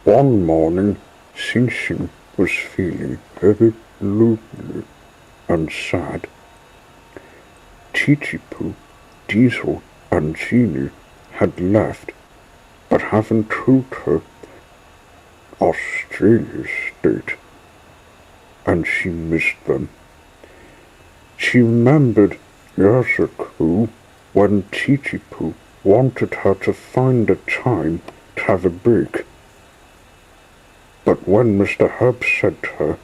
One morning, Xing Xing was feeling very lonely and sad. Titipo, Diesel, and Genie had left, but haven't told her Australia's state, and she missed them. She remembered years ago when Titipo wanted her to find a time to have a break. But when Mr. Herb said to her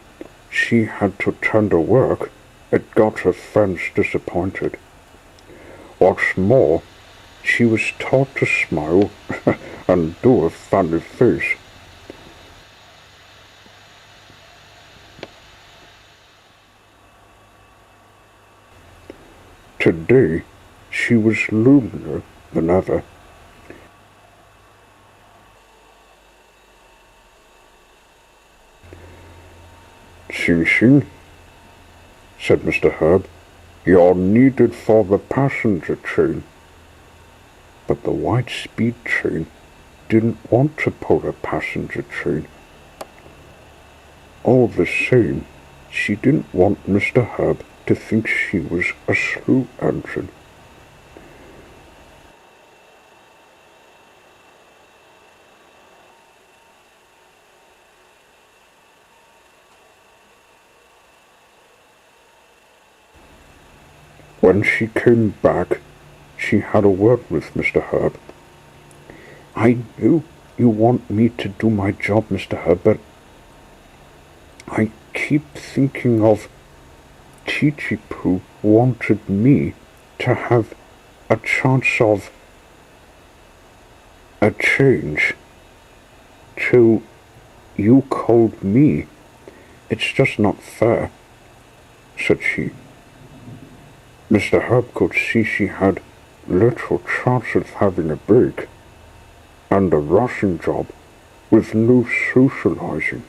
she had to attend to work, it got her friends disappointed. What's more, she was taught to smile and do a funny face. Today, she was lonelier than ever. Xing Xing, said Mr. Herb, you're needed for the passenger train. But the White-Speed train didn't want to pull a passenger train. All the same, she didn't want Mr. Herb to think she was a slow engine. When she came back, she had a word with Mr. Herb. I know you want me to do my job, Mr. Herb, but I keep thinking of Titipo wanted me to have a chance of a change till you called me. It's just not fair, said she. Mr. Herb could see she had little chance of having a break, and a rushing job with no socializing.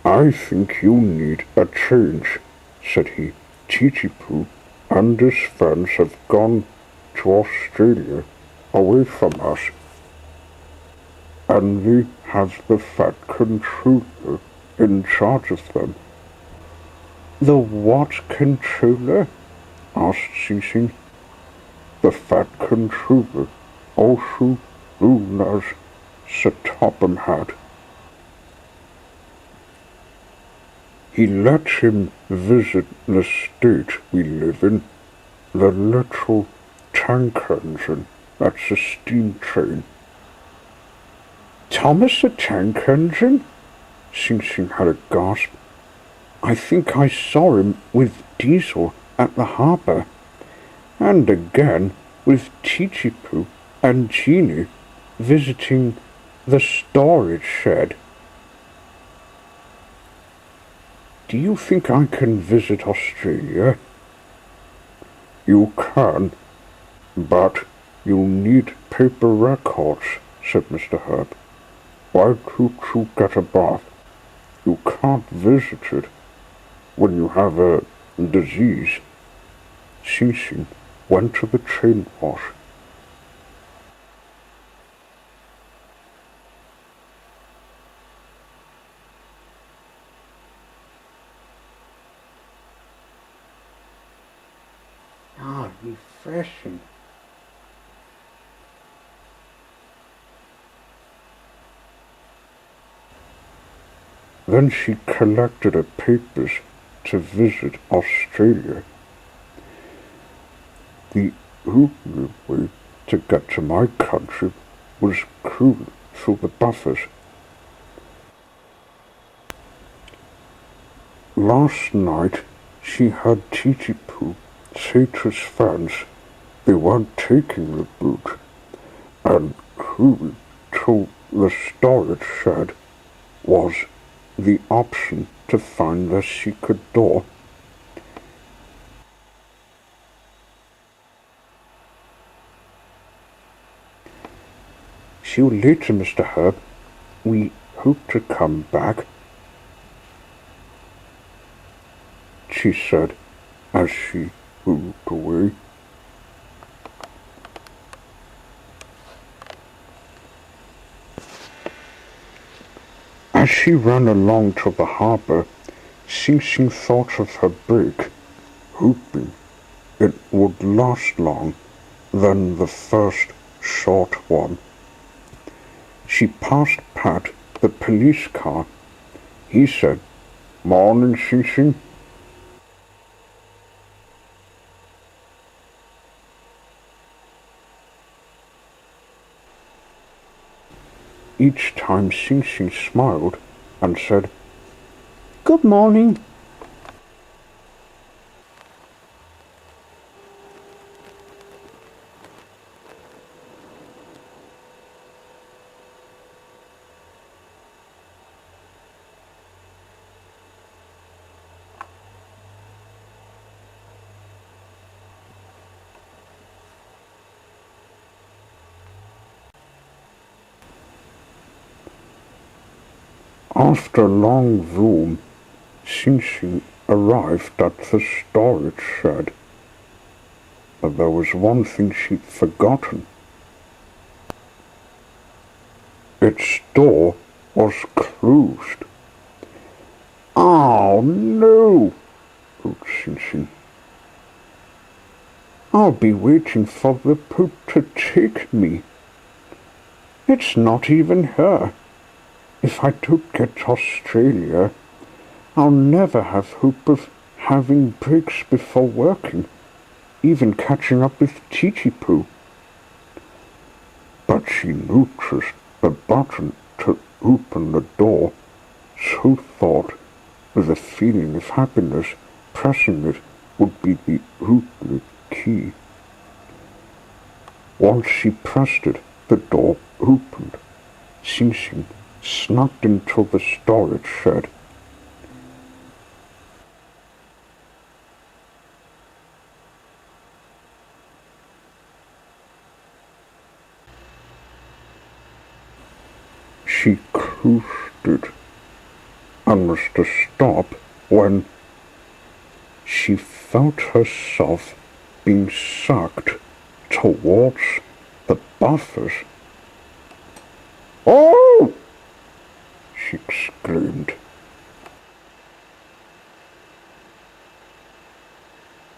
I think you need a change, said he. Titipo and his friends have gone to Australia away from us, and they have the Fat Controller in charge of them. The what controller? asked Xing Xing. The Fat Controller, also known as Sir Topham Hatt. He let him visit the state we live in, the little tank engine that's a steam train. Thomas the Tank Engine? Xing Xing had a gasp. I think I saw him with Diesel at the harbour, and again with Titipo and Genie visiting the storage shed. Do you think I can visit Australia? You can, but you'll need paper records, said Mr. Herb. Why don't you get a bath? You can't visit it when you have a disease. Xing Xing went to the train wash. Refreshing. Then she collected her papers to visit Australia. The only way to get to my country was cruising through the buffers. Last night she heard Titipo say to his friends they weren't taking the boot, and cruising to the storage shed was the option to find the secret door. See you later, Mr. Herb. We hope to come back, she said as she moved away. As she ran along to the harbour, Sing Sing thought of her brig, hoping it would last long than the first short one. She passed Pat, the police car. He said, "Morning, Sing Sing." Each time Sing Sing smiled and said, "Good morning." After long room, Sing Sing arrived at the storage shed. But there was one thing she'd forgotten. Its door was closed. "Oh no," wrote Sing Sing. "I'll be waiting for the poop to take me. It's not even her. If I don't get to Australia, I'll never have hope of having breaks before working, even catching up with Titipo." But she noticed the button to open the door, so thought, with a feeling of happiness, pressing it would be the opening key. Once she pressed it, the door opened. Sing Sing snuck into the storage shed. She coasted and was to stop when she felt herself being sucked towards the buffers. "Oh!" she exclaimed.